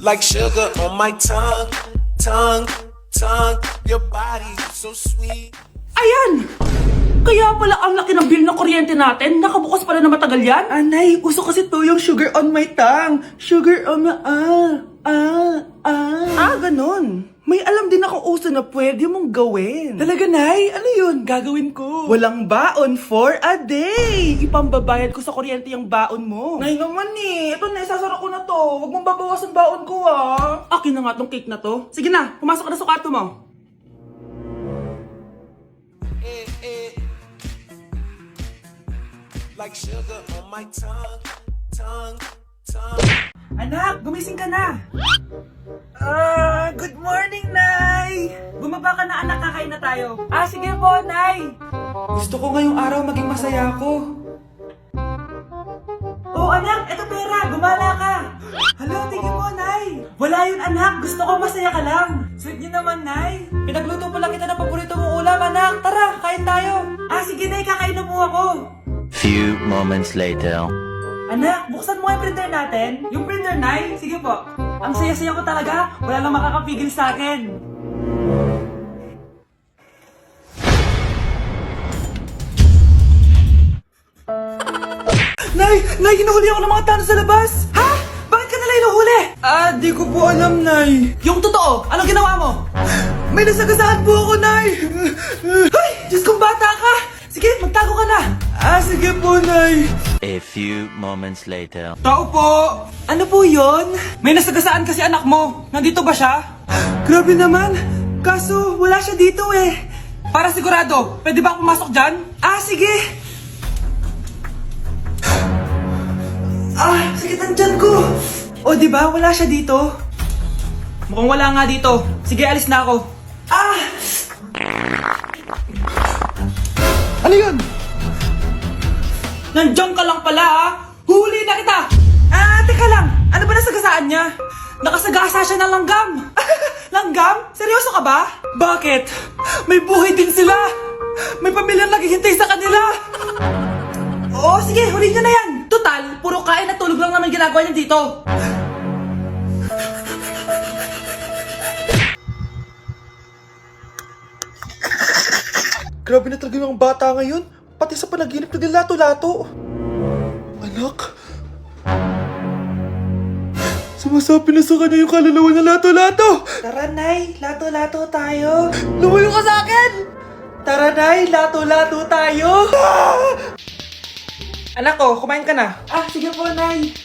Like sugar on my tongue, tongue, tongue. Your body so sweet. Ayan! Kaya pala ang laki ng bill ng kuryente natin. Nakabukas pala na matagal yan. Anay, uso kasi to yung sugar on my tongue. Sugar on my... ganun. May alam din ako uso na pwede mong gawin. Talaga, Nay? Ano yun? Gagawin ko. Walang baon for a day. Ipambabayad ko sa kuryente yung baon mo. Nay naman eh. Ito na, isasara ko na to. Huwag mong babawasan baon ko ah. Akin na nga tong cake na to. Sige na, pumasok ka na sa kwarto mo. Like sugar on my tongue, tongue, tongue. Anak, gumising ka na. Good morning, Nay. Bumaba ka na anak, kakain na tayo. Sige po, Nay. Gusto ko ngayong araw maging masaya ako. Oh anak, eto pera, gumala ka. Hala, tingin mo, Nay. Wala yun anak, gusto ko masaya ka lang. Sweet niyo naman, Nay. Pinagluto pa lang kita ng paborito mong ulam, anak. Tara, kain tayo. Sige Nay, kakain na po ako. Few moments later. Anak, buksan mo yung printer natin. Yung printer, Nay? Sige po. Ang saya-saya ko talaga, wala lang makakapigil sa akin. Nay, hinuhuli ako ng mga tanong sa labas. Ha? Bakit ka nila inuhuli? Di ko po alam, Nay. Yung totoo, anong ginawa mo? May nasagasaan po ako, Nay. Hoy, Diyos kong bata ka! Sige, magtago ka na. Sige po, Nay. A few moments later. Tao po. Ano po yun? May nasagasaan kasi anak mo. Nandito ba siya? Grabe naman. Kaso, wala siya dito eh. Para sigurado, pwede ba ako pumasok dyan? Sige. Sakit ang tiyan ko. O, diba? Wala siya dito. Mukhang wala nga dito. Sige, alis na ako. Ano yun? Nandiyan ka lang pala ha! Huli na kita! Teka lang. Ano ba nasagasaan niya? Nakasagasa siya ng langgam! Langgam? Seryoso ka ba? Bakit? May buhay din sila! May pamilyang naghihintay sa kanila! Oo, sige. Huli niyo na yan. Total, puro kain at tulog lang naman ginagawa niya dito. Grabe na talaga yung bata ngayon. Pati sa panaginip naglato-lato. Anak. Sumasabi na sa kanya yung kaluluwa na lato-lato. Tara, Nay. Lato-lato tayo. Lumayo ka sa akin. Tara, Nay. Lato-lato tayo. Anak ko, kumain ka na. Sige po, Nay.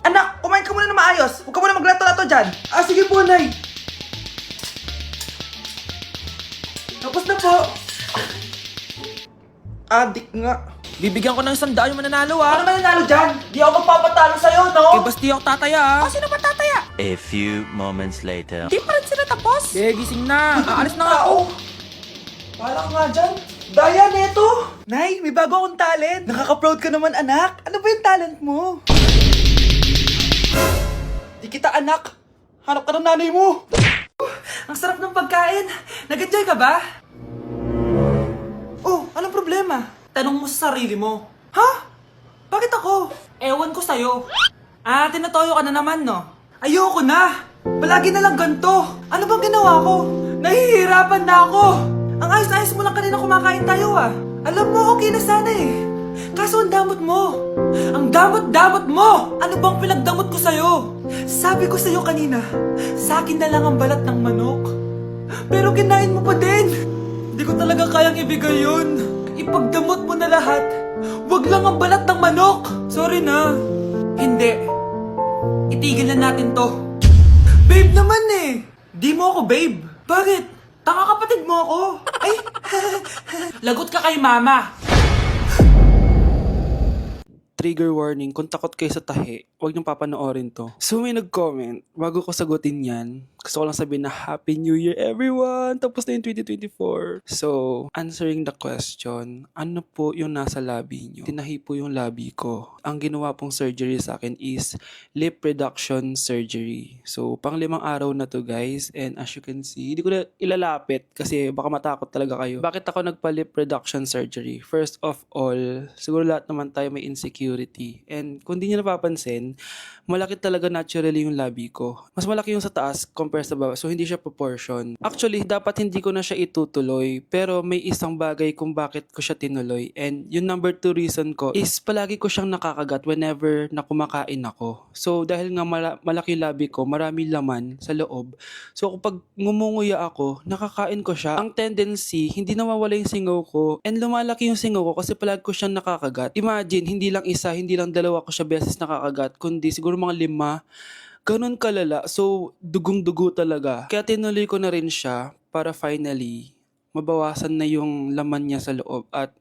Anak, kumain ka muna na maayos. Huwag ka muna maglato-lato dyan. Sige po, Nay. Tapos na po. Adik nga. Bibigyan ko ng 100 yung mananalo Ano mananalo dyan? Di ako magpapatalo sa'yo, no? basti ako tataya Sino ba tataya? A few moments later. Di pa rin sila tapos? gising na. Aalis na nga ako. Wala ka nga dyan. Daya, neto. Nay, may bago akong talent. Nakaka-proud ka naman, anak. Ano ba yung talent mo? Di kita, anak. Hanap ka ng nanay mo. Ang sarap ng pagkain. Nag-enjoy ka ba? Anong problema? Tanong mo sa sarili mo. Ha? Bakit ako? Ewan ko sa'yo. Tinatoyo ka na naman, no? Ayoko na. Palagi na lang ganito. Ano bang ginawa ko? Nahihirapan na ako. Ang ayos-ayos mo lang kanina kumakain tayo Alam mo, okay na sana eh. Kaso ang damot mo. Ang damot-damot mo! Ano bang pinagdamot ko sa'yo? Sabi ko sa'yo kanina, sa akin na lang ang balat ng manok. Pero kinain mo pa din. Hindi ko talaga kayang ibigay yun. Ipagdamot mo na lahat. Wag lang ang balat ng manok. Sorry na. Hindi. Itigil na natin to. Babe naman eh. Di mo ako, babe. Bakit? Tanga kapatid mo ako. Ay, Lagot ka kay mama. Trigger warning, kung takot kayo sa tahi, huwag niyong papanoorin to. So may nag-comment, bago ko sagutin yan, Gusto ko lang sabihin na Happy New Year everyone! Tapos na yung 2024. So, answering the question, ano po yung nasa labi nyo? Tinahi po yung labi ko. Ang ginawa pong surgery sa akin is lip reduction surgery. So, pang 5 araw na to guys. And as you can see, hindi ko na ilalapit kasi baka matakot talaga kayo. Bakit ako nagpa-lip reduction surgery? First of all, siguro lahat naman tayo may insecurity. And kung di nyo napapansin, malaki talaga naturally yung labi ko. Mas malaki yung sa taas compare sa baba. So, hindi siya proportion. Actually, dapat hindi ko na siya itutuloy. Pero may isang bagay kung bakit ko siya tinuloy. And yung number 2 reason ko is palagi ko siyang nakakagat whenever na kumakain ako. So, dahil nga malaki labi ko, marami laman sa loob. So, kapag ngumunguya ako, nakakain ko siya. Ang tendency, hindi nawawala yung singaw ko. And lumalaki yung singaw ko kasi palagi ko siyang nakakagat. Imagine, hindi lang isa, hindi lang dalawa ko siya beses nakakagat, kundi siguro mga 5. Ganun kalala. So, dugong-dugo talaga. Kaya tinuloy ko na rin siya para finally mabawasan na yung laman niya sa loob at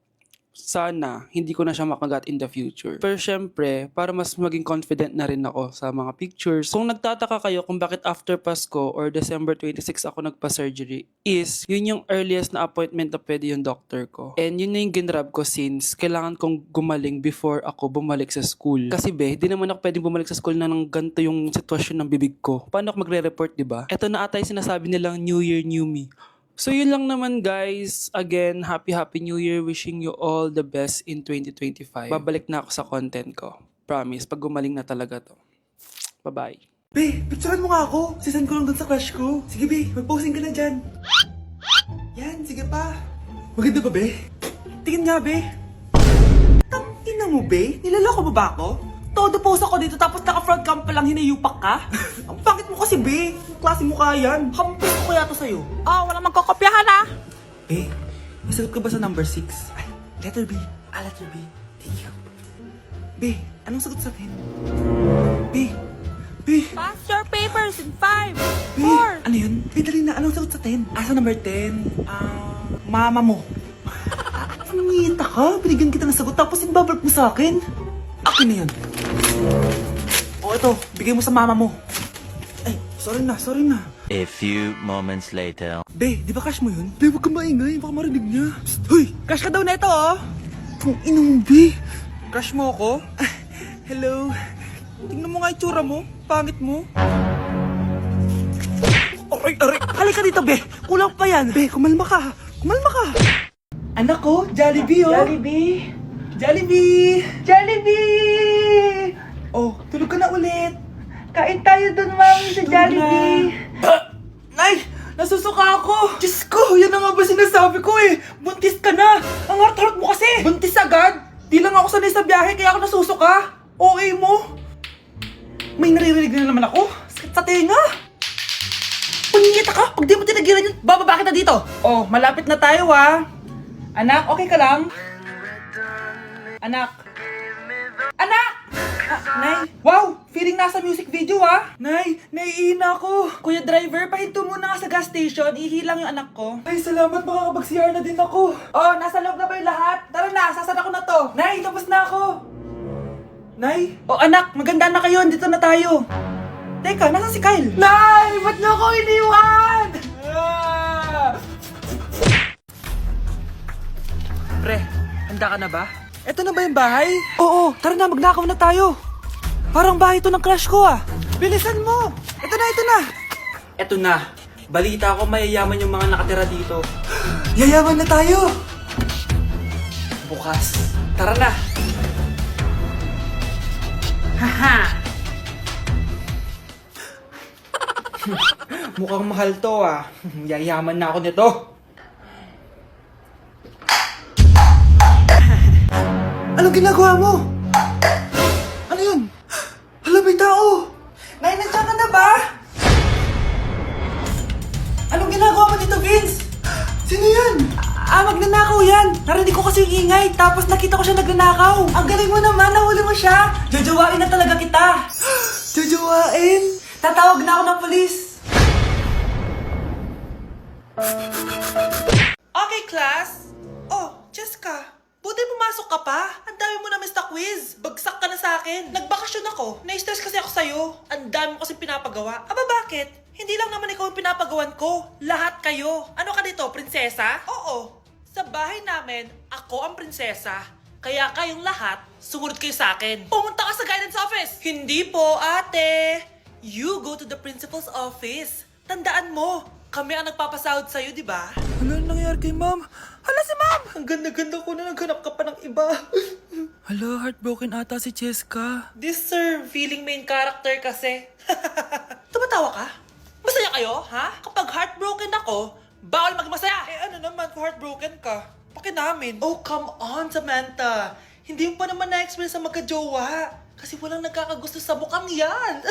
sana hindi ko na siya makagat in the future. Pero syempre, para mas maging confident na rin ako sa mga pictures. Kung nagtataka kayo kung bakit after Pasko or December 26 ako nagpa-surgery, is yun yung earliest na appointment na pwede yung doctor ko. And yun na yung ginrab ko since kailangan kong gumaling before ako bumalik sa school. Kasi di naman ako pwedeng bumalik sa school na nang ganito yung sitwasyon ng bibig ko. Paano ako magre-report, diba? Ito na ata yung sinasabi nilang New Year, New Me. So yun lang naman guys. Again, Happy New Year. Wishing you all the best in 2025. Babalik na ako sa content ko. Promise, pag gumaling na talaga to. Bye-bye. Be, picturean mo nga ako. Sisend ko lang dun sa crush ko. Sige, be. Mag-posing ka na dyan. Yan, sige pa. Maganda ba, be? Tingin nga, be. Tangina mo, be? Nilaloko mo ba ako? Todo post ako dito tapos naka-front cam pa lang hinayupak ka? Ang pangit mo kasi, be. Ang klase mo kaya yan. Hampis ko kaya to sa'yo. Oh, walang magkokopyahan ah. Be, nasagot ka ba sa number 6? Ay, letter B. Letter B. Thank you. Be, anong sagot sa atin? Be. Pass your papers in 5, Be, 4. ano yun? Be, dali na. Anong sagot sa 10? Sa number 10? Mama mo. Nangihita ka? Binigyan kita ng sagot tapos ibabalik mo sa akin? Akin na yun. O, ito. Bigay mo sa mama mo. Ay, sorry na. A few moments later. Be, di ba crush mo yun? Be, huwag kang maingay. Baka marinig niya. Psst, hoy! Crush ka daw na ito, oh! Kung ina mo, Be. Crush mo ako? Hello. Tingnan mo nga itsura mo. Pangit mo. Aray! Halika dito, Be. Kulang pa yan. Be, kumalma ka. Anak ko, Jollibee, oh. Jollibee! Oh, tulog ka na ulit. Kain tayo dun, mami, sa Jollibee. Nay! Nasusuka ako! Diyos ko! Yan na nga ba sinasabi ko eh! Buntis ka na! Ang hart-hart mo kasi! Buntis agad? Di lang ako sanay sa biyahe kaya ako nasusuka! OA mo! May naririnig na naman ako! Sakit sa tenga! Punyeta ka! Pag di mo tinagilan yun, bababa kita dito! Oh, malapit na tayo ah! Anak, okay ka lang? Anak! Nay! Wow! Feeling nasa music video ah! Nay! Naiihina ako! Kuya driver, pahinto muna nga sa gas station. Ihilang yung anak ko. Ay, salamat! Makakapag-CR na din ako! Oh, nasa loob na ba yung lahat? Tara na! Sasara ko na to! Nay! Tapos na ako! Nay! Oh, anak! Maganda na kayo! Dito na tayo! Teka, nasa si Kyle? Nay! Ba't niyo ako iniwan? Pre, handa ka na ba? Eto na ba yung bahay? Oo, tara na, magnakaw na tayo. Parang bahay to ng crush ko ah. Bilisan mo! Ito na! Eto na. Balita ko mayayaman yung mga nakatira dito. Yayaman na tayo! Bukas. Tara na! Haha! Mukhang mahal to ah. Yayaman na ako nito. Anong ginagawa mo? Ano yun? Hala, may tao! Nay, nandiyan ka na ba? Anong ginagawa mo dito, Vince? Sino yan? Magnanakaw yan! Narinig ko kasi yung ingay, tapos nakita ko siya nagnanakaw. Ang galing mo naman, nahuli mo siya! Jojowain na talaga kita! Jojowain? Tatawag na ako ng polis! Okay, class? Oh, Jessica, buti pumasok ka pa. Ang dami mo na miss na quiz. Bagsak ka na sa akin. Nagbakasyon ako. Na-stress kasi ako sa'yo. Ang dami mo kasi pinapagawa. Aba, bakit? Hindi lang naman ikaw ang pinapagawan ko. Lahat kayo. Ano ka dito, prinsesa? Oo. Sa bahay namin, ako ang prinsesa. Kaya kayong lahat, sumunod kayo sa akin. Pumunta ka sa guidance office! Hindi po, ate. You go to the principal's office. Tandaan mo, kami ang nagpapasahod sa'yo, di ba? Ano nangyayari kay ma'am? Hala si ma'am! Ang ganda-ganda ko na naghanap ka pa ng iba. Hala, heartbroken ata si Cheska. This sir, feeling main character kasi. Tumatawa ka? Masaya kayo, ha? Kapag heartbroken ako, bawal maging masaya. Eh ano naman kung heartbroken ka? Pakinamin. Oh, come on, Samantha. Hindi mo pa naman na-experience sa magka-jowa. Kasi walang nagkakagusto sa mukhang yan.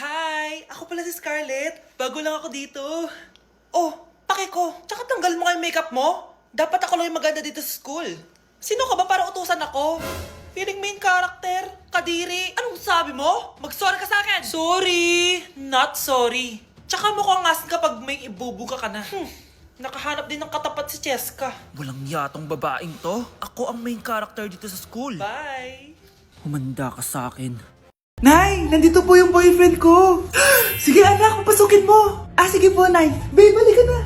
Hi! Ako pala si Scarlett. Bago lang ako dito. Oh, pake ko. Tsaka tanggal mo yung makeup mo. Dapat ako lang yung maganda dito sa school. Sino ka ba para utusan ako? Feeling main character? Kadiri? Anong sabi mo? Mag-sorry ka sa akin! Sorry! Not sorry. Tsaka mukhang asin kapag may ibubuga ka na. Nakahanap din ng katapat si Cheska. Walang yatong babaeng to. Ako ang main character dito sa school. Bye! Humanda ka sa akin. Nay, nandito po yung boyfriend ko. Sige anak, papasukin mo. Sige po, Nay. Babe, balik ka na.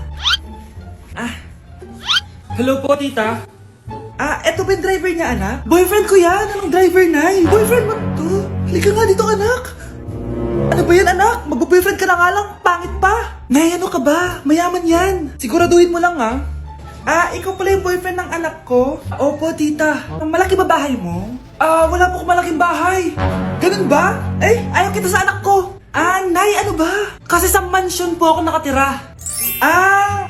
Hello po, tita. Eto ba yung driver niya, anak? Boyfriend ko yan. Anong driver, Nay? Boyfriend mo to? Halika nga dito, anak. Ano ba yan, anak? Mag-boyfriend ka na nga lang. Pangit pa. Nay, ano ka ba? Mayaman yan. Siguraduhin mo lang, ha? Ikaw pala yung boyfriend ng anak ko? Opo, tita. Malaki ba bahay mo? Wala po akong malaking bahay. Ganun ba? Ayaw kita sa anak ko. Nay, ano ba? Kasi sa mansion po ako nakatira.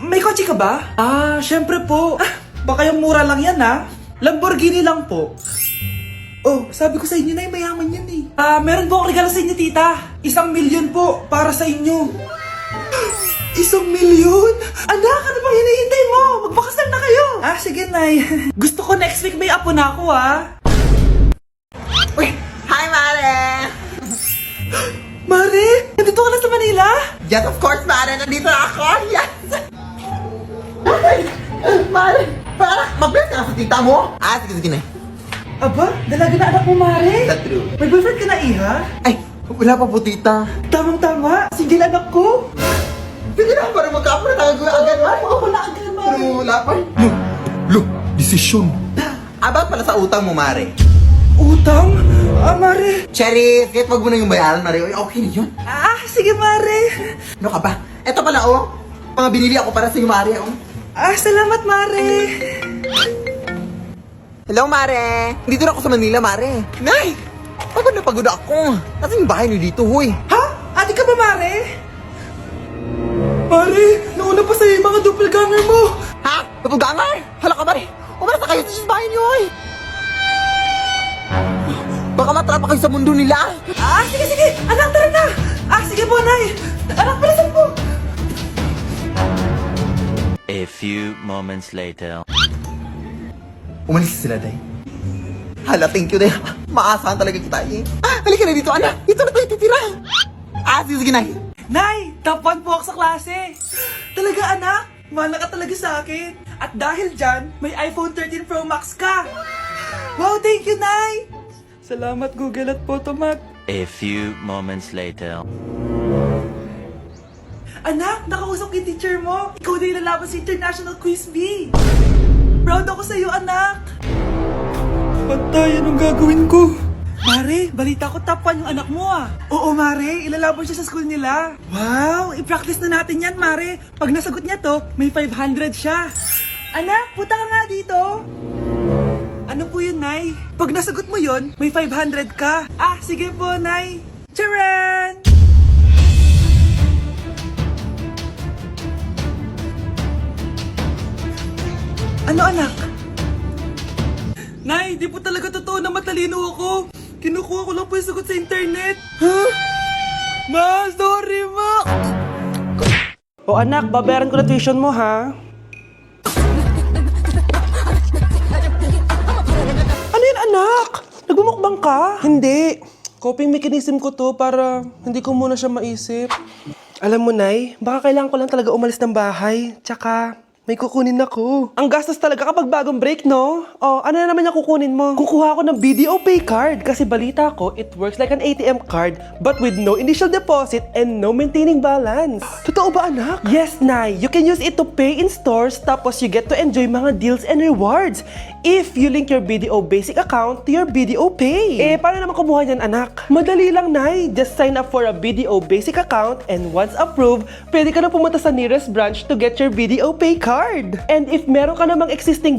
May kotse ka ba? Syempre po. Baka yung mura lang yan, ha? Lamborghini lang po. Oh, sabi ko sa inyo, Nay, mayaman yan eh. Meron po akong regalo sa inyo, tita. 1,000,000 po para sa inyo. 1,000,000? Anak, ano bang hinihintay mo? Magpakasal na kayo. Sige, Nay. Gusto ko next week may apo na ako, ha? Uy! Hi, Mare! Mare, nandito ka na sa Manila? Yes, of course, Mare! Nandito na ako! Yes! Mare! Para mag-bless ka na sa tita mo! Sige na. Aba, dalaga na anak mo, Mare. That's true. May boyfriend ka na, Iha? Ay! Wala pa po, tita. Tamang-tama, single anak ko. Sige na, para magka-apra na agad, Mare. Ako na agad, Mare. Pero wala pa. Desisyon. About pala sa utang mo, Mare. Utang? Mare. Cherry, kahit wag mo na yung bayaran, Mare. Uy, okay na yun. Sige, Mare. Ano ka ba? Eto pala, mga binili ako para sa'yo, Mare, Salamat, Mare. Hello, Mare! Dito na ako sa Manila, Mare. Nay! Pagod na pagod ako. Kasi yung bahay niyo dito, huy. Ha? Ate ka ba, Mare? Mare, nauna pa sa'yo yung mga doppelganger mo. Ha? Doppelganger? Hala ka, Mare! Umalas na kayo sa bahay niyo, huy. Baka matrapa kayo sa mundo nila. Sige. Anak, tara na. Sige po, Nay. Anak, palasan po. A few moments later. Umalis sila, Day. Hala, thank you, Day. Maasahan talaga kita, eh. Halika na dito, anak. Dito na tayo titira. Sige, Nay. Nay, top 1 po ako sa klase. Talaga, anak? Mahal ka talaga sa akin. At dahil dyan, may iPhone 13 Pro Max ka. Wow, thank you, Nay. Salamat, Google at Photomac. A few moments later. Anak, nakausap ko yung teacher mo. Ikaw na yung lalaban sa International Quiz Bee. Proud ako sa'yo, anak. Patay, anong gagawin ko? Mare, balita ko top 1 yung anak mo, Oo, Mare, ilalaban siya sa school nila. Wow, i-practice na natin yan, Mare. Pag nasagot niya to, may 500 siya. Anak, punta ka nga dito. Ano po yun, Nay? Pag nasagot mo yun, may 500 ka. Sige po, Nay. Charan! Ano, anak? Nay, di po talaga totoo na matalino ako. Kinukuha ko lang po yung sagot sa internet. Ma, sorry, Ma. Anak, babayaran ko na tuition mo, ha? Ano yan, anak? Nagmumukbang ka? Hindi. Coping mechanism ko to para hindi ko muna siya maisip. Alam mo, Nay, baka kailangan ko lang talaga umalis ng bahay. Tsaka, May kukunin ako. Ang gastos talaga kapag bagong break, no? Oh, ano na naman yung kukunin mo? Kukuha ako ng BDO Pay card kasi balita ko, it works like an ATM card but with no initial deposit and no maintaining balance. Totoo ba, anak? Yes, Nay. You can use it to pay in stores tapos you get to enjoy mga deals and rewards if you link your BDO Basic account to your BDO Pay. Eh, paano naman kumuha niyan, anak? Madali lang, Nay. Just sign up for a BDO Basic account and once approved, pwede ka na pumunta sa nearest branch to get your BDO Pay card. And if meron ka namang existing